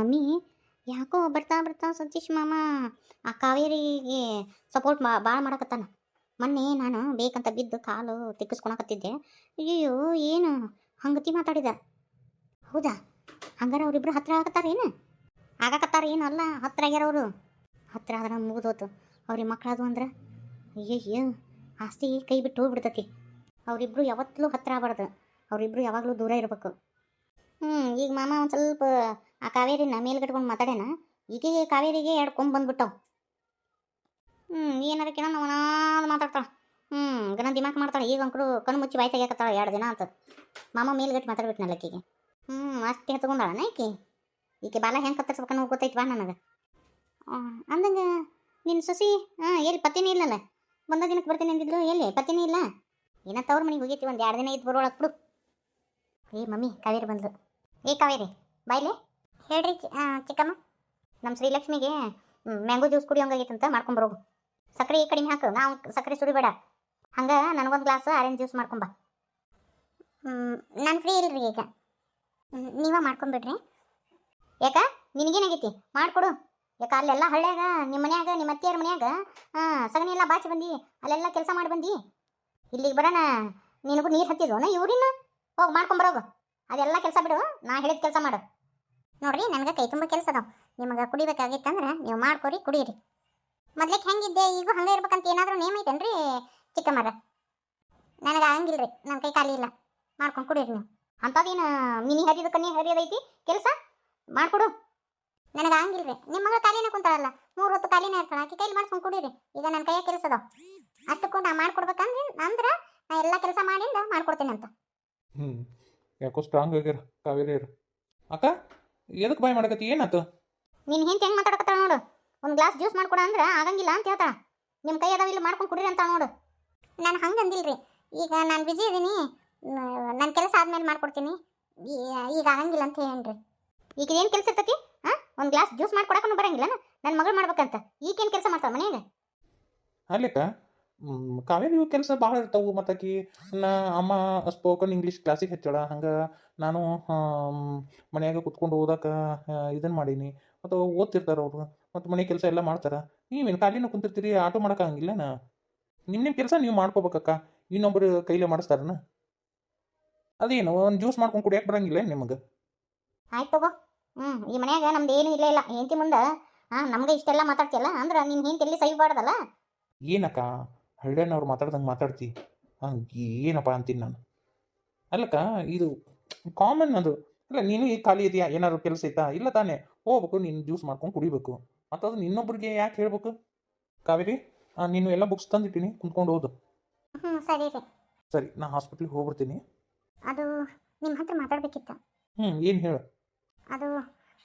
Mummy ಯಾಕೋ ಬರ್ತಾ ಬರ್ತಾ ಸತೀಶ್ ಮಾಮ ಆ ಕಾವೇರಿಗೆ ಸಪೋರ್ಟ್ ಭಾಳ ಮಾಡಕತ್ತಾನ. ಮೊನ್ನೆ ನಾನು ಬೇಕಂತ ಬಿದ್ದು ಕಾಲು ತಿಕ್ಕಿಸ್ಕೊಳಕತ್ತಿದ್ದೆ. ಅಯ್ಯೋ ಏನು ಹಂಗತಿ ಮಾತಾಡಿದ. ಹೌದಾ? ಹಂಗಾರ ಅವರಿಬ್ರು ಹತ್ರ ಆಗತ್ತಾರೇನು? ಆಗಾಕತ್ತಾರ ಏನು? ಅಲ್ಲ ಹತ್ರ ಆಗ್ಯಾರ ಅವರು. ಹತ್ರ ಆದ್ರೆ ಮುಗಿದೋತು. ಅವ್ರಿಗೆ ಮಕ್ಕಳದು ಅಂದ್ರೆ ಅಯ್ಯಯ್ಯ ಆಸ್ತಿ ಕೈ ಬಿಟ್ಟು ಹೋಗ್ಬಿಡ್ತತಿ. ಅವರಿಬ್ರು ಯಾವತ್ತಲೂ ಹತ್ರ ಆಗ್ಬಾರ್ದು. ಅವರಿಬ್ರು ಯಾವಾಗಲೂ ದೂರ ಇರಬೇಕು. ಈಗ ಮಾಮ ಒಂದು ಸ್ವಲ್ಪ ಆ ಕಾವೇರಿನ ಮೇಲ್ಗಟ್ಕೊಂಡು ಮಾತಾಡ್ಯಾನ. ಈಗ ಕಾವೇರಿಗೆ ಎರಡು ಕೊಂಬ್ ಬಂದ್ಬಿಟ್ಟವು. ಏನಾರ ಕೇಳ ನಾವನಾದ ಮಾತಾಡ್ತಾಳೆ. ಗನ ದಿಮಾಕ್ ಮಾಡ್ತಾಳೆ. ಈಗ ಅಂಕರು ಕಣ್ಣು ಮುಚ್ಚಿ ಬಾಯಿ ತೆಗಿಯಕತ್ತಾಳೆ 2 ದಿನ ಅಂತ. ಮಾಮ ಮೇಲ್ಗಟ್ಟು ಮಾತಾಡ್ಬಿಟ್ನಲ್ಲ ಆಕಿಗೆ. ಅಷ್ಟೇ ಹತ್ಕೊಂಡಾಳನ ಈಕೆ ಬಾಲ ಹೆಂಗೆ ಕತ್ತರಿಸ್ಬೇಕನ್ನೋ ಗೊತ್ತೈತಿ ಬಾ ನನಗೆ. ಅಂದಂಗೆ ನಿನ್ನ ಸೊಸಿ ಎಲ್ಲಿ ಪತ್ತಿನೇ ಇಲ್ಲಲ್ಲ? ಬಂದ ದಿನಕ್ಕೆ ಬರ್ತೀನಿ ಅಂದಿದ್ಲು, ಎಲ್ಲಿ ಪತ್ತಿನೇ ಇಲ್ಲ? ಏನತ್ತ ಅವ್ರ ಮನೆಗೆ ಹೋಗೈತಿ, ಒಂದು 2 ದಿನ ಇದ್ದು ಬರೋಳಕ್ಕೆ ಬಿಡು. ಮಮ್ಮಿ ಕಾವೇರಿ ಬಂದ್ಲು. ಕಾವೇರಿ ಬಾಯ್ಲೆ. ಹೇಳ್ರಿ ಚಿಕ್ಕಮ್ಮ. ನಮ್ಮ ಶ್ರೀಲಕ್ಷ್ಮಿಗೆ ಮ್ಯಾಂಗೋ ಜ್ಯೂಸ್ ಕುಡಿಯೋಂಗಾಗೈತಂತ ಮಾಡ್ಕೊಂಬರೋಗು. ಸಕ್ಕರೆ ಕಡಿಮೆ ಹಾಕು, ನಾವು ಸಕ್ಕರೆ ಸುರಿಬೇಡ. ಹಂಗೆ ನನಗೊಂದು ಗ್ಲಾಸ್ ಆರೆಂಜ್ ಜ್ಯೂಸ್ ಮಾಡ್ಕೊಂಬ. ನಾನು ಫ್ರೀ ಇಲ್ರಿ ಈಗ, ನೀವೇ ಮಾಡ್ಕೊಂಬಿಡ್ರಿ. ಯಾಕ ನಿನಗೇನಾಗೈತಿ? ಮಾಡಿಕೊಡು. ಯಾಕ ಅಲ್ಲೆಲ್ಲ ಹಳ್ಳ್ಯಾಗ ನಿಮ್ಮ ಮನ್ಯಾಗ ನಿಮ್ಮ ಅತ್ತೆಯರ ಮನ್ಯಾಗ ಸಗಣಿ ಎಲ್ಲ ಬಾಚಿ ಬಂದು ಅಲ್ಲೆಲ್ಲ ಕೆಲಸ ಮಾಡಿ ಬಂದು ಇಲ್ಲಿಗೆ ಬರೋಣ ನಿನಗೂ ನೀರು ಹತ್ತಿದ್ವನ ಇವ್ರಿನ? ಹೋಗಿ ಮಾಡ್ಕೊಂಬರೋಗು. ಅದೆಲ್ಲ ಕೆಲಸ ಬಿಡು, ನಾ ಹೇಳಿದ ಕೆಲಸ ಮಾಡು. ನೋಡ್ರಿ ನನಗೆ ಕೈ ತುಂಬ ಕೆಲಸ ಅದಾವ. ನಿಮಗೆ ಕುಡಿಬೇಕಾಗಿತ್ತಂದ್ರೆ ನೀವು ಮಾಡ್ಕೊರಿ, ಕುಡೀರಿ. ಮೊದ್ಲಿಕ್ಕೆ ಹೆಂಗಿದ್ದೆ ಈಗೂ ಹಂಗೆ ಇರ್ಬೇಕಂತ ಏನಾದರೂ ನೇಮ್ ಐತೇನ್ರಿ ಚಿಕ್ಕಮ್ಮರ? ನನಗೆ ಹಂಗಿಲ್ರಿ, ನನ್ನ ಕೈ ಖಾಲಿ ಇಲ್ಲ. ಮಾಡ್ಕೊಂಡು ಕುಡೀರಿ ನೀವು. ಅಂಥದ್ದೇನು ಮಿನಿ ಹರಿದ ಕನ್ನಿ ಹರಿಯೋದೈತಿ ಕೆಲಸ? ಮಾಡಿಕೊಡು. ನನಗೆ ಹಂಗಿಲ್ರಿ. ನಿಮ್ಮ ಮಗಳು ಖಾಲಿನೇ ಕುಂತಾಳಲ್ಲ, 3 ಹೊತ್ತು ಖಾಲಿನೇ ಇರ್ತಾಳೆ. ಆಕೆ ಕೈಲಿ ಮಾಡ್ಸ್ಕೊಂಡು ಕುಡೀರಿ. ಈಗ ನನ್ನ ಕೈಯಾಗ ಕೆಲಸ ಅದಾವ. ಅಷ್ಟಕ್ಕೂ ನಾ ಮಾಡ್ಕೊಡ್ಬೇಕಂದ್ರೆ ಅಂದ್ರೆ ನಾ ಎಲ್ಲ ಕೆಲಸ ಮಾಡಿಂದ ಮಾಡ್ಕೊಡ್ತೇನೆ ಅಂತ. ಯಾಕೋ ಸ್ಟ್ರಾಂಗ್ ಆಗ್ಯಾರ ಕಾವೇರಿಯರು. ಅಕ್ಕ ಎದಕ್ಕೆ ಬಾಯ್ ಮಾಡಕತ್ತಿ? ಏನಾಯ್ತು? ನೀನು ಹೆಂಗೆ ಮಾತಾಡಕತ್ತಾಳ ನೋಡು. ಒಂದು ಗ್ಲಾಸ್ ಜ್ಯೂಸ್ ಮಾಡ್ಕೊಡ ಅಂದ್ರೆ ಆಗಂಗಿಲ್ಲ ಅಂತ ಹೇಳ್ತಾಳ. ನಿಮ್ಮ ಕೈ ಅದಾವ, ಇಲ್ಲಿ ಮಾಡ್ಕೊಂಡು ಕುಡೀರಿ ಅಂತ ನೋಡು. ನಾನು ಹಂಗೆ ಅಂದಿಲ್ರಿ. ಈಗ ನಾನು ಬಿಜಿ ಇದ್ದೀನಿ, ನನ್ನ ಕೆಲಸ ಆದ್ಮೇಲೆ ಮಾಡ್ಕೊಡ್ತೀನಿ. ಈಗ ಆಗಂಗಿಲ್ಲ ಅಂತ ಹೇಳೇನ್ರಿ. ಈಗ ಏನು ಕೆಲಸ ಇರ್ತತಿ? ಒಂದು ಗ್ಲಾಸ್ ಜ್ಯೂಸ್ ಮಾಡ್ಕೊಡಕ್ಕೂ ಬರಂಗಿಲ್ಲ ನನ್ನ ಮಗಳು ಮಾಡ್ಬೇಕಂತ. ಈಗೇನು ಕೆಲಸ ಮಾಡ್ತಾಳೆ ಮನೆಯಾಗ? ಅಲ್ಲಿಕ್ಕ ಕಾವೇರಿ ಕೆಲಸ ಭಾಳ ಇರ್ತಾವೆ. ಮತ್ತಾಕಿ ಅಮ್ಮ ಸ್ಪೋಕನ್ ಇಂಗ್ಲೀಷ್ ಕ್ಲಾಸಿಗೆ ಹಚ್ಚಾಳ. ಹಂಗೆ ನಾನು ಮನೆಯಾಗ ಕುತ್ಕೊಂಡು ಓದಕ್ಕೆ ಇದನ್ನು ಮಾಡೀನಿ. ಮತ್ತು ಓದ್ತಿರ್ತಾರೆ ಅವರು, ಮತ್ತು ಮನೆ ಕೆಲಸ ಎಲ್ಲ ಮಾಡ್ತಾರೆ. ನೀವೇನು ಖಾಲಿನೂ ಕುಂತಿರ್ತೀರಿ, ಆಟೋ ಮಾಡೋಕ್ಕಾಗಂಗಿಲ್ಲ. ನಿಮ್ಮ ಕೆಲಸ ನೀವು ಮಾಡ್ಕೋಬೇಕಕ್ಕ. ಇನ್ನೊಬ್ಬರು ಕೈಲೇ ಮಾಡಿಸ್ತಾರನ? ಅದೇನು ಒಂದು ಜ್ಯೂಸ್ ಮಾಡ್ಕೊಂಡು ಕುಡಿಯಕ್ಕೆ ಬರಂಗಿಲ್ಲ ನಿಮಗೆ? ಆಯ್ತು ತಗೋ. ಈ ಮನ್ಯಾಗ ನಮ್ದು ಏನೂ ಇಲ್ಲ ಹೆಂಡತಿ ಮುಂದೆ ನಮ್ಗೆ ಇಷ್ಟೆಲ್ಲ ಮಾತಾಡ್ತಿಯಲ್ಲ ಅಂದ್ರೆ ನೀನು ಹೆಂಡತಿ ಎಲ್ಲಿ ಸಹಿಬಾರ್ದಲ್ಲ. ಏನಕ್ಕ ಹಳ್ಳಿಯನ್ನವ್ರು ಮಾತಾಡ್ದಂಗೆ ಮಾತಾಡ್ತಿ? ಏನಪ್ಪ ಅಂತೀನಿ ನಾನು. ಅಲ್ಲಕ್ಕ ಇದು ಕಾಮನ್ ಅದು. ಇಲ್ಲ ನೀನು ಈಗ ಖಾಲಿ ಇದೆಯಾ? ಏನಾದ್ರು ಕೆಲಸ ಐತಾ? ಇಲ್ಲ ತಾನೇ, ಹೋಗ್ಬೇಕು, ನೀನು ಜ್ಯೂಸ್ ಮಾಡ್ಕೊಂಡು ಕುಡಿಬೇಕು. ಮತ್ತು ಅದು ಇನ್ನೊಬ್ರಿಗೆ ಯಾಕೆ ಹೇಳ್ಬೇಕು? ಕಾವೇರಿ ನೀನು ಎಲ್ಲ ಬುಕ್ಸ್ ತಂದಿಟ್ಟಿನಿ, ಕುಂತ್ಕೊಂಡು ಓದು. ಸರಿ ರೀ. ಸರಿ, ನಾ ಹಾಸ್ಪಿಟ್ಲಿಗೆ ಹೋಗ್ಬಿಡ್ತೀನಿ. ಅದು ನಿಮ್ಮ ಹತ್ರ ಮಾತಾಡ್ಬೇಕಿತ್ತು. ಏನು ಹೇಳು? ಅದು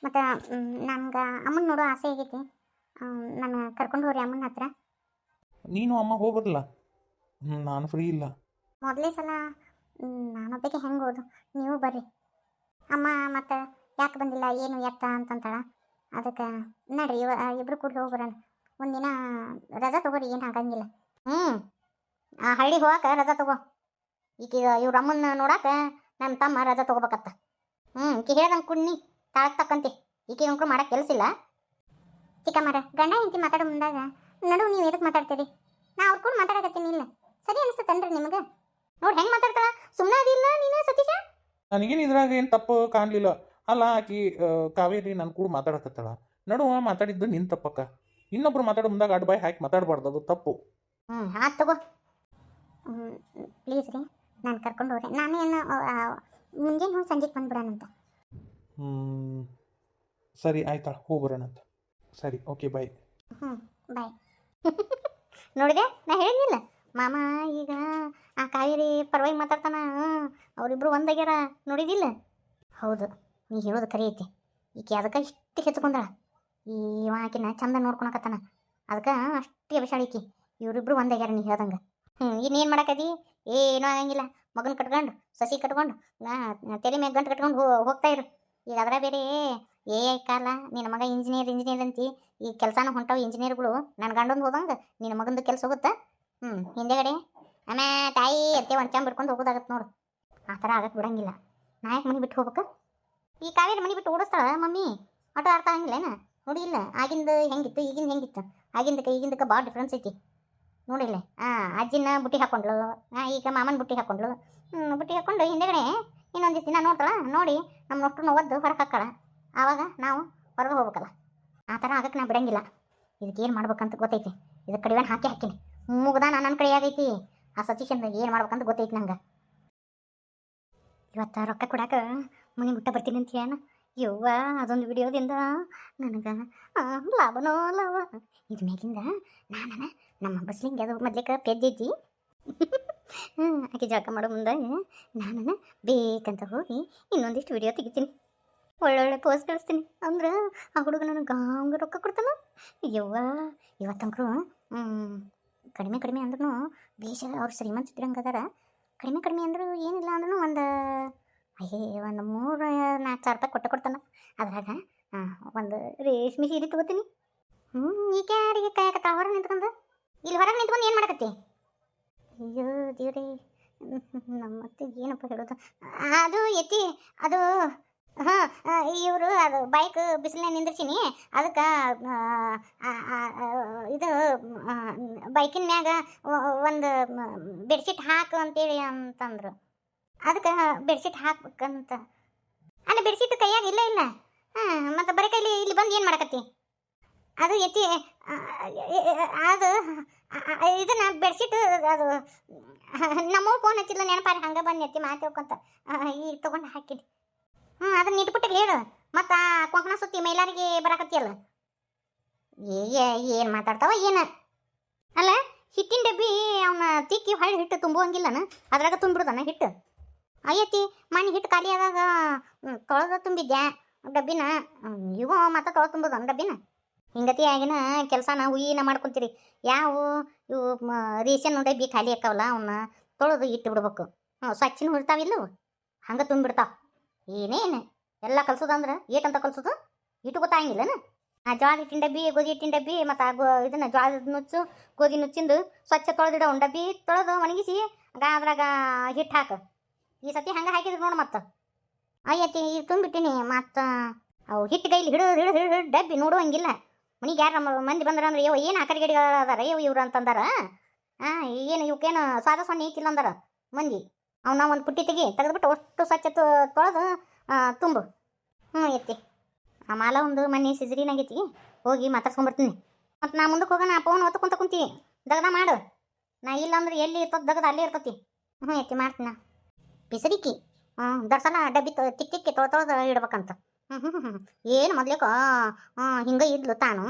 ಮತ್ತು ನಮ್ಗೆ ಅಮ್ಮನ ನೋಡೋ ಆಸೆ ಆಗೈತಿ. ನಾನು ಕರ್ಕೊಂಡು ಹೋಗ್ರಿ ಅಮ್ಮನ ಹತ್ರ. ನೀನು ಅಮ್ಮ ಹೋಗ್ಬರಲ್ಲ? ನಾನು ಫ್ರೀ ಇಲ್ಲ. ಮೊದಲೇ ಸಲ ನಾನೊಬ್ಬಕ್ಕೆ ಹೆಂಗೆ ಹೋದು, ನೀವು ಬರ್ರಿ. ಅಮ್ಮ ಮತ್ತು ಯಾಕೆ ಬಂದಿಲ್ಲ ಏನು ಎತ್ತ ಅಂತಂತಾಳ. ಅದಕ್ಕೆ ನಡ್ರಿ ಇಬ್ಬರು ಕೂಡ ಹೋಗಿ ಬರೋಣ. ಒಂದಿನ ರಜಾ ತಗೋರಿ, ಏನು ಆಗಂಗಿಲ್ಲ. ಆ ಹಳ್ಳಿಗೆ ಹೋಗಕ್ಕೆ ರಜಾ ತಗೋ. ಈಗ ಇವ್ರ ಅಮ್ಮನ ನೋಡಕ್ಕೆ ನಮ್ಮ ತಮ್ಮ ರಜಾ ತೊಗೋಬೇಕತ್ತ. ಈಕೆ ಹೇಳ್ದಂಗೆ ಕುಡ್ನಿ ತಾಳಕ್ಕೆ ತಕ್ಕಂತೆ. ಈಕೆ ಅಂಕರು ಮಾಡೋಕ್ಕೆ ಕೆಲಸ ಇಲ್ಲ. ಚಿಕ್ಕಮ್ಮರ ಗಂಡ ಹೆಂಡತಿ ಮಾತಾಡೋ ಮುಂದಾಗ ನಡು ನೀವು ಎದಕ್ಕೆ ಮಾತಾಡ್ತೀರಿ? ನಾ ಅವ್ರು ಕೂಡ ಮಾತಾಡಕತ್ತೀನಿ. ಇಲ್ಲ ಸರಿ ಅನಿಸ್ತತನ್ರಿ ನಿಮಗೆ? ನೋಡಿ ಹೆಂಗೆ ಮಾತಾಡ್ತಾಳ. ಸುಮ್ಮನೆ ಅದಿಲ್ಲ ನೀನು ಸತೀಶ? ನನಗೇನು ಇದ್ರಾಗ ಏನು ತಪ್ಪು ಕಾಣಲಿಲ್ಲ. ಅಲ್ಲ ಆಕಿ ಕಾವೇರಿ ನನ್ನ ಕೂಡ ಮಾತಾಡಕತ್ತಾಳ. ನಡುವ ಮಾತಾಡಿದ್ದು ನಿನ್ನ ತಪ್ಪಕ್ಕ. ಇನ್ನೊಬ್ರು ಮಾತಾಡೋ ಮುಂದಾಗ ಅಡ್ ಬಾಯಿ ಹಾಕಿ ಮಾತಾಡಬಾರ್ದು, ಅದು ತಪ್ಪು. ಆಯ್ತು ತಗೋ. ಪ್ಲೀಸ್ ರೀ, ನಾನು ಕರ್ಕೊಂಡು ಹೋಗ್ರಿ. ನಾನು ಏನು ಮುಂಜಾನೆ ಹೋಗಿ ಸಂಜೆಗೆ ಬಂದುಬಿಡೋಣಂತ. ಸರಿ ಆಯ್ತಾ, ಹೋಗ್ಬರೋಣಂತ. ಸರಿ, ಓಕೆ, ಬಾಯ್. ಬಾಯ್. ನೋಡಿದೆ, ನಾ ಹೇಳಿದ್ನಿಲ್ಲ ಮಾಮ ಈಗ ಆ ಕಾವೇರಿ ಪರವಾಗಿ ಮಾತಾಡ್ತಾನ. ಅವರಿಬ್ರು ಒಂದಾಗ್ಯಾರ, ನೋಡಿದಿಲ್ಲ? ಹೌದು, ನೀ ಹೇಳೋದು ಕರೆ ಐತಿ. ಈಕೆ ಅದಕ್ಕೆ ಇಷ್ಟು ಹೆಚ್ಕೊಂಡಾಳ. ಈ ಆಕಿನ ಚಂದ ನೋಡ್ಕೊಳಕತ್ತಾನ, ಅದಕ್ಕೆ ಅಷ್ಟೇ ಅಭಿಷಾಳ ಈಕಿ. ಇವರಿಬ್ರು ಒಂದಾಗ್ಯಾರ ನೀ ಹೇಳ್ದಂಗೆ. ಇನ್ನೇನು ಮಾಡಕ್ಕದಿ? ಏನೂ ಆಗಂಗಿಲ್ಲ. ಮಗನ ಕಟ್ಕೊಂಡು ಸಸಿ ಕಟ್ಕೊಂಡು ತೆಲೆ ಮ್ಯಾಗ ಗಂಟು ಕಟ್ಕೊಂಡು ಹೋಗ್ತಾ ಇರು. ಈಗ ಅದರ ಬೇರೆ ಕಾಲ. ನಿನ್ನ ಮಗ ಇಂಜಿನಿಯರ್ ಅಂತಿ. ಈ ಕೆಲಸನ ಹೊಂಟವು ಇಂಜಿನಿಯರ್ಗಳು. ನನ್ನ ಗಂಡಂದು ಹೋದಂಗೆ ನಿನ್ನ ಮಗಂದು ಕೆಲಸ ಹೋಗುತ್ತಾ? ಹಿಂದೆಗಡೆ ಆಮೇ ತಾಯಿ ಅತ್ತೆ ಒಂದು ಚಂಬ ಬಿಡ್ಕೊಂಡು ಹೋಗೋದಾಗತ್ತೆ ನೋಡು. ಆ ಥರ ಆಗಕ್ಕೆ ಬಿಡಂಗಿಲ್ಲ. ನಾ ಯಾಕೆ ಮನೆ ಬಿಟ್ಟು ಹೋಗ್ಬೇಕು? ಈ ಕಾವೇರಿ ಮನೆ ಬಿಟ್ಟು ಓಡಿಸ್ತಾಳ ಮಮ್ಮಿ. ಆಟೋ ಅರ್ಥ ಆಗಿಲ್ಲೇನ ನೋಡಿಲ್ಲ ಆಗಿಂದ ಹೆಂಗಿತ್ತು ಈಗಿಂದ ಹೆಂಗಿತ್ತು ಆಗಿಂದಕ್ಕೆ ಈಗಿಂದಕ್ಕೆ ಭಾಳ ಡಿಫ್ರೆನ್ಸ್ ಐತಿ ನೋಡಿಲ್ಲ ಅಜ್ಜಿನ ಬುಟ್ಟಿ ಹಾಕೊಂಡ್ಳು ಈಗ ಮಾಮನ ಬುಟ್ಟಿ ಹಾಕೊಂಡ್ಳು ಬುಟ್ಟಿ ಹಾಕೊಂಡು ಹಿಂದೆಗಡೆ ಇನ್ನೊಂದಿಷ್ಟು ದಿನ ನೋಡ್ತಾಳ ನೋಡಿ ನಮ್ಮ ಅಷ್ಟು ಒದ್ದು ಹೊರಗೆ ಹಾಕಳ ಆವಾಗ ನಾವು ಹೊರಗೆ ಹೋಗ್ಬೇಕಲ್ಲ ಆ ಥರ ಆಗಕ್ಕೆ ನಾ ಬಿಡಂಗಿಲ್ಲ ಇದಕ್ಕೆ ಏನು ಮಾಡ್ಬೇಕಂತ ಗೊತ್ತೈತಿ ಇದಕ್ಕೆ ಕಡಿವಾಣ ಹಾಕಿನಿ ಮುಗ್ದ ನನ್ನ ಕಡೆ ಆಗೈತಿ ಆ ಸತೀಶಂದ ಏನು ಮಾಡ್ಬೇಕಂತ ಗೊತ್ತೈತಿ ನಂಗೆ ಇವತ್ತು ರೊಕ್ಕ ಕೊಡಾಕ ಮನೆ ಮುಟ್ಟ ಬರ್ತೀನಿ ಅಂತ ಏನು ಯವ್ವ ಅದೊಂದು ವಿಡಿಯೋದಿಂದ ನನಗೆ ಲಾಭನೋ ಲಾಭ ಇದು ಮ್ಯಾಗಿಂದ ನಾನು ನಮ್ಮ ಬಸ್ಲಿಂಗೆ ಅದು ಮೊದ್ಲಿಕ್ಕೆ ಪೆದ್ದೈತಿ ಆಕೆ ಜಳಕ ಮಾಡೋ ಮುಂದೆ ನಾನು ಬೇಕಂತ ಹೋಗಿ ಇನ್ನೊಂದಿಷ್ಟು ವಿಡಿಯೋ ತೆಗಿತೀನಿ ಒಳ್ಳೊಳ್ಳೆ ಪೋಸ್ಟ್ ಕಳಿಸ್ತೀನಿ ಅಂದ್ರೆ ಆ ಹುಡುಗ ನನಗೆ ಗಾಂಗ ರೊಕ್ಕ ಕೊಡ್ತಾನ ಯವ್ವ ಇವತ್ತಂಕರು ಕಡಿಮೆ ಕಡಿಮೆ ಅಂದ್ರೂ ಬೇಷ ಅವ್ರು ಶ್ರೀಮಂತ ಇದ್ರಂಗೆ ಅದಾರ ಕಡಿಮೆ ಕಡಿಮೆ ಅಂದರೂ ಏನಿಲ್ಲ ಅಂದ್ರೂ ಒಂದು ಒಂದು 3-4 ಸಾವಿರ ರೂಪಾಯಿ ಕೊಡ್ತಾನ ಅದ್ರಾಗ ಒಂದು ರೇಷ್ಮೆ ಸೀರೆ ತೊಗೋತೀನಿ ಈಗ ಯಾರಿಗೆ ಕಾಯಕತ್ತ ಹೊರಗೆ ನಿಂತ್ಕೊಂಡು ಇಲ್ಲಿ ಹೊರಗೆ ನಿಂತ್ಕೊಂಡು ಏನು ಮಾಡಕತ್ತಿ ಅಯ್ಯೋ ದೇವ್ರಿ ಮತ್ತೆ ಏನಪ್ಪ ಹೇಳೋದು ಅದು ಎತ್ತಿ ಅದು ಇವರು ಅದು ಬೈಕ್ ಬಿಸಿಲನ್ನ ನಿಂದಿರ್ತೀನಿ ಅದಕ್ಕೆ ಇದು ಬೈಕಿನ ಮ್ಯಾಗ ಒಂದು ಬೆಡ್ಶೀಟ್ ಹಾಕು ಅಂತೇಳಿ ಅಂತಂದರು ಅದಕ್ಕೆ ಬೆಡ್ಶೀಟ್ ಹಾಕ್ಬೇಕಂತ ಅಲ್ಲ ಬೆಡ್ಶೀಟ್ ಕೈಯಾಗ ಇಲ್ಲ ಇಲ್ಲ ಮತ್ತು ಬರೀ ಕೈಲಿ ಇಲ್ಲಿ ಬಂದು ಏನು ಮಾಡಕತ್ತಿ ಅದು ಎತ್ತಿ ಅದು ಇದನ್ನ ಬೆಡ್ಶೀಟ್ ಅದು ನಮ್ಮ ಫೋನ್ ಹಚ್ಚಿಲ್ಲ ನೆನಪಾರಿ ಹಂಗೆ ಬಂದು ಎತ್ತಿ ಮಾತಾಡ್ಕೊಂತ ಈಗ ತೊಗೊಂಡು ಹಾಕಿನಿ ಅದನ್ನ ಇಟ್ಬಿಟ್ಟು ಹೇಳು ಮತ್ತು ಕೊಂಕಣ ಸುತ್ತಿ ಮೈಲಾರಿಗೆ ಬರಾಕತ್ತಿಯಲ್ಲ ಏನು ಮಾತಾಡ್ತಾವ ಏನು ಅಲ್ಲ ಹಿಟ್ಟಿನ ಡಬ್ಬಿ ಅವನ ತಿಕ್ಕಿ ಹೊಳ್ಳಿ ಹಿಟ್ಟು ತುಂಬುವಂಗಿಲ್ಲನ ಅದ್ರಾಗ ತುಂಬಿಡ್ದಾನ ಹಿಟ್ಟು ಅಯ್ಯತ್ತಿ ಮಣ್ಣು ಹಿಟ್ಟು ಖಾಲಿ ಆದಾಗ ತೊಳೆದ ತುಂಬಿದ್ದೆ ಡಬ್ಬಿನ ಇವು ಮತ್ತೆ ತೊಳೆದು ತುಂಬೋದನ ಡಬ್ಬಿನ ಹಿಂಗತಿ ಆಗಿನ ಕೆಲಸನ ಹುಯಿನ ಮಾಡ್ಕೊತೀರಿ ಯಾವ ಇವು ರೇಷನ್ ಡಬ್ಬಿ ಖಾಲಿ ಆಕ್ಕವಲ್ಲ ಅವನ್ನ ತೊಳೆದು ಇಟ್ಟು ಬಿಡ್ಬೇಕು ಸ್ವಚ್ಛನ ಹುಡ್ತಾವಿಲ್ಲವು ಹಂಗೆ ತುಂಬಿಡ್ತಾವ ಏನೇನು ಎಲ್ಲ ಕಲ್ಸೋದಂದ್ರೆ ಏಟಂತ ಕಲ್ಸೋದು ಇಟ್ಟು ಗೊತ್ತಾಗಿಲ್ಲನ ಆ ಜೋಳದ ಹಿಟ್ಟಿನ ಡಬ್ಬಿ ಗೋಧಿ ಹಿಟ್ಟಿನ ಡಬ್ಬಿ ಮತ್ತು ಇದನ್ನು ಜೋಳದ ನುಚ್ಚು ಗೋಧಿ ನುಚ್ಚಿಂದು ಸ್ವಚ್ಛ ತೊಳೆದಿಡೋ ಒಂದು ಡಬ್ಬಿ ತೊಳೆದು ಒಣಗಿಸಿ ಅದ್ರಾಗ ಹಿಟ್ಟು ಹಾಕು ಈ ಸತಿ ಹಂಗೆ ಹಾಕಿದ್ರು ನೋಡು ಮತ್ತು ಅಯ್ಯತ್ತಿ ಈಗ ತುಂಬಿಟ್ಟಿನಿ ಮತ್ತು ಅವು ಹಿಟ್ಟು ಕೈಲಿ ಹಿಡಿದು ಹಿಡಿದು ಹಿಡಿದು ಡಬ್ಬಿ ನೋಡುವಂಗಿಲ್ಲ ಮನೆಗೆ ಯಾರು ಮಂದಿ ಬಂದ್ರೆ ಅಂದ್ರೆ ಇವ ಏನು ಆಕರಿ ಗಡಿಗಳು ಅದಾರ ಇವ್ರು ಅಂತಂದಾರ ಏನು ಇವಕ್ಕೇನು ಸ್ವಾದ ಸೊನ್ನೆ ಐತಿಲ್ಲ ಅಂದಾರ ಮಂದಿ ಅವನ್ನ ಒಂದು ಪುಟ್ಟಿ ತೆಗೆದ್ಬಿಟ್ಟು ಅಷ್ಟು ಸ್ವಚ್ಛ ತೊಳೆದು ತುಂಬು ಎತ್ತಿ ಆ ಮಾಲ ಒಂದು ಮನೆ ಸಿಜರಿನಾಗೈತಿ ಹೋಗಿ ಮಾತಾಡ್ಸ್ಕೊಂಬರ್ತೀನಿ ಮತ್ತು ನಾ ಮುಂದಕ್ಕೆ ಹೋಗೋಣ ಫೋನ್ ಹೊತ್ಕೊಂತ ಕುಂತಿ ದಗದ ಮಾಡು ನಾ ಇಲ್ಲ ಅಂದ್ರೆ ಎಲ್ಲಿ ಇರ್ತದೆ ದಗದ ಅಲ್ಲೇ ಇರ್ತತಿ ಎತ್ತಿ ಮಾಡ್ತೀನ ಬಿಸರಿಕಿ ದರ್ಸನ ಡಬ್ಬಿ ತಿಕ್ಕಿ ತೊಳೆದು ಇಡ್ಬೇಕಂತ ಏನು ಮೊದ್ಲೇಕ ಹಿಂಗೆ ಇದ್ಲು ತಾನು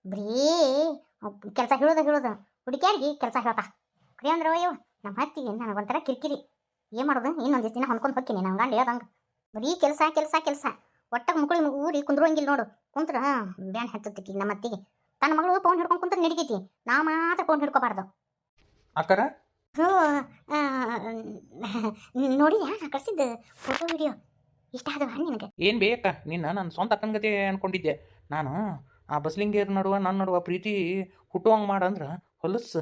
ಬರೀ ಕೆಲಸ ಹೇಳೋದು ಹುಡುಗಿಯಾರಿಗೆ ಕೆಲಸ ಹೇಳ್ತಾ ಕರಿ ಅಂದ್ರೆ ಅಯ್ಯೋ ನಮ್ಮ ಹತ್ತಿಗೆ ನನಗೆ ಒಂಥರ ಕಿರಿಕಿರಿ ಏನು ಮಾಡೋದು ಇನ್ನೊಂದಿಷ್ಟು ದಿನ ಹೊಂದ್ಕೊಂಡು ಹೋಗ್ತೀನಿ ನಮ್ಮ ಗಂಡ ಹೇಳ್ದಂಗೆ ಬರೀ ಕೆಲಸ ಕೆಲಸ ಕೆಲಸ ಒಟ್ಟಾಗ ಮಕ್ಕಳು ಊರಿ ಕುಂದ್ರುವಂಗಿಲ್ಲ ನೋಡು ಕುಂತ್ರ ಬ್ಯಾನ್ ಹತ್ತತ್ತಿಕ್ಕಿ ನಮ್ಮ ಅತ್ತಿಗೆ ತನ್ನ ಮಗಳು ಫೋನ್ ಹಿಡ್ಕೊಂಡು ಕುಂತ್ರ ನಡಿತೈತಿ ನಾ ಮಾತ್ರ ಫೋನ್ ಹಿಡ್ಕೋಬಾರ್ದು ಅಕ್ಕರ ನೋಡಿ ಕಳ್ಸಿದ್ದು ಫೋಟೋ ವಿಡಿಯೋ ಇಷ್ಟ ಆದವ ನಿನಗೆ ಏನು ಬೇಕ ನಿನ್ನ ನಾನು ಸ್ವಂತ ಅಕ್ಕನ ಅನ್ಕೊಂಡಿದ್ದೆ ನಾನು ಆ ಬಸ್ಲಿಂಗೇರ್ ನಡುವ ನನ್ನ ನಡುವ ಪ್ರೀತಿ ಹುಟ್ಟುವಂಗೆ ಮಾಡಂದ್ರೆ ಹೊಲಸು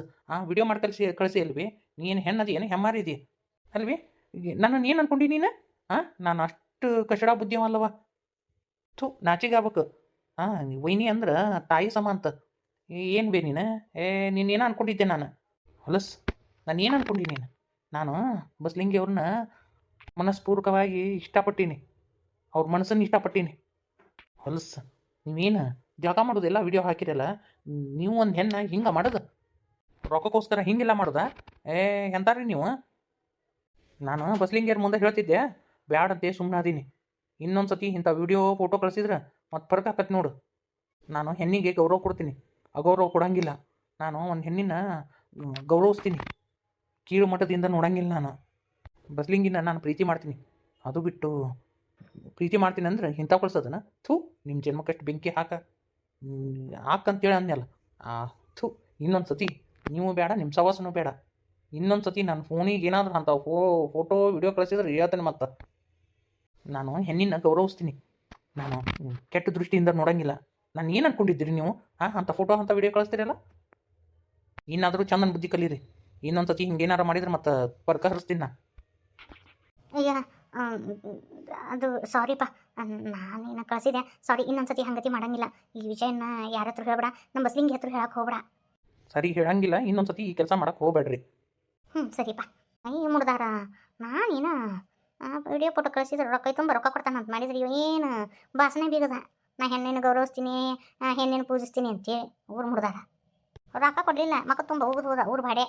ವಿಡಿಯೋ ಮಾಡಿ ಕಳಿಸಿ ಅಲ್ವಿ ನೀನು ಹೆಣ್ಣದಿ ಏನು ಹೆಮ್ಮಾರಿದಿ ಅಲ್ವಿ ನನ್ನನ್ನು ಏನು ಅನ್ಕೊಂಡಿ ನೀನು ನಾನು ಅಷ್ಟು ಕಷಡ ಬುದ್ಧಿವಲ್ಲವ ಥೂ ನಾಚಿಗೆ ಆಗ್ಬೇಕು ವೈನಿ ಅಂದ್ರೆ ತಾಯಿ ಸಮ ಅಂತ ಏನು ಬೇ ನೀನು ನೀನೇನು ಅನ್ಕೊಂಡಿದ್ದೆ ನಾನು ಹೊಲಸು ನಾನು ಏನು ಅನ್ಕೊಂಡಿ ನೀನು ನಾನು ಬಸ್ಲಿಂಗಿ ಅವ್ರನ್ನ ಮನಸ್ಪೂರ್ವಕವಾಗಿ ಇಷ್ಟಪಟ್ಟೀನಿ ಅವ್ರ ಮನಸ್ಸನ್ನು ಇಷ್ಟಪಟ್ಟೀನಿ ಹೊಲಸು ನೀವೇನು ಜಳಕ ಮಾಡೋದೆಲ್ಲ ವಿಡಿಯೋ ಹಾಕಿರಲ್ಲ ನೀವು ಒಂದು ಹೆಣ್ಣು ಹಿಂಗೆ ಮಾಡೋದು ರೊಕ್ಕಕ್ಕೋಸ್ಕರ ಹಿಂಗೆಲ್ಲ ಮಾಡೋದಾ ಎಂತಾರ್ರಿ ನೀವು ನಾನು ಬಸ್ಲಿಂಗಿಯರ್ ಮುಂದೆ ಹೇಳ್ತಿದ್ದೆ ಬ್ಯಾಡಂತೆ ಸುಮ್ಮನೆ ಅದೀನಿ ಇನ್ನೊಂದು ಸತಿ ಇಂಥ ವಿಡಿಯೋ ಫೋಟೋ ಕಳಿಸಿದ್ರೆ ಮತ್ತೆ ಫರ್ಕ್ ಹಾಕತ್ತೆ ನೋಡು ನಾನು ಹೆಣ್ಣಿಗೆ ಗೌರವ ಕೊಡ್ತೀನಿ ಅಗೌರವ ಕೊಡೋಂಗಿಲ್ಲ ನಾನು ಒಂದು ಹೆಣ್ಣಿನ ಗೌರವಿಸ್ತೀನಿ ಕೀಳು ಮಟ್ಟದಿಂದ ನೋಡಂಗಿಲ್ಲ ನಾನು ಬಸ್ಲಿಂಗಿನ ನಾನು ಪ್ರೀತಿ ಮಾಡ್ತೀನಿ ಅದು ಬಿಟ್ಟು ಪ್ರೀತಿ ಮಾಡ್ತೀನಿ ಅಂದ್ರೆ ಇಂಥ ಕಳ್ಸೋದನ ಥೂ ನಿಮ್ಮ ಜನ್ಮಕ್ಕಷ್ಟು ಬೆಂಕಿ ಹಾಕಂತೇಳಿ ಅಂದ್ನಲ್ಲ ಥೂ ಇನ್ನೊಂದು ಸತಿ ನೀವು ಬೇಡ ನಿಮ್ಮ ಸವಾಸನೂ ಬೇಡ ಇನ್ನೊಂದು ಸತಿ ನನ್ನ ಫೋನಿಗೆ ಏನಾದರೂ ಅಂಥ ಫೋಟೋ ವಿಡಿಯೋ ಕಳಿಸಿದ್ರೆ ಹೇಳ್ತೇನೆ ಮತ್ತು ನಾನು ಹೆಣ್ಣಿನ ಗೌರವಿಸ್ತೀನಿ ನಾನು ಕೆಟ್ಟ ದೃಷ್ಟಿಯಿಂದ ನೋಡೋಂಗಿಲ್ಲ ನಾನು ಏನು ಅಂದ್ಕೊಂಡಿದ್ದೀರಿ ನೀವು ಅಂಥ ಫೋಟೋ ಅಂಥ ವಿಡಿಯೋ ಕಳಿಸ್ತೀರಲ್ಲ ಇನ್ನಾದರೂ ಚಂದನ ಬುದ್ಧಿ ಕಲೀರಿ ಇನ್ನೊಂದು ಸತಿ ಹಿಂಗೇನಾರು ಮಾಡಿದ್ರೆ ಮತ್ತೆ ಪರ್ಕ ಹರಿಸ್ತೀನಿ ನಾ ಅಯ್ಯ ಅದು ಸಾರಿಪ್ಪ, ನಾನೇನು ಕಳಿಸಿದೆ ಸಾರಿ. ಇನ್ನೊಂದ್ಸತಿ ಹಂಗತಿ ಮಾಡಂಗಿಲ್ಲ. ಈ ವಿಷಯನ ಯಾರ ಹತ್ರ ಹೇಳ್ಬೇಡ, ನಮ್ಮ ಬಸ್ಲಿಂಗಿ ಹತ್ರ ಹೇಳಕ್ಕೆ ಹೋಗ್ಬೇಡ. ಸರಿ ಹೇಳಂಗಿಲ್ಲ, ಇನ್ನೊಂದ್ಸತಿ ಈ ಕೆಲಸ ಮಾಡಕ್ಕೆ ಹೋಗ್ಬೇಡ್ರಿ. ಸರಿಪ್ಪ. ಈ ಮುಡ್ದಾರ ನಾನೇನ ವಿಡಿಯೋ ಫೋಟೋ ಕಳಿಸಿದ್ರೆ ರೊಕ್ಕ ತುಂಬ ರೊಕ್ಕ ಕೊಡ್ತಾನಂತ ಮಾಡಿದ್ರೆ ಏನು ಭಾಷಣ ಬೀಗದ. ನಾ ಹೆಣ್ಣೆಣ್ಣು ಗೌರವಿಸ್ತೀನಿ, ಹೆಣ್ಣೆಣ್ಣು ಪೂಜಿಸ್ತೀನಿ ಅಂತೇಳಿ ಊರು ಮುಡ್ದಾರ ರೊಕ್ಕ ಕೊಡಲಿಲ್ಲ. ಮಕ್ಕ ತುಂಬ ಹೋಗುದು ಹೋದ ಊರು ಬಾಡೆ.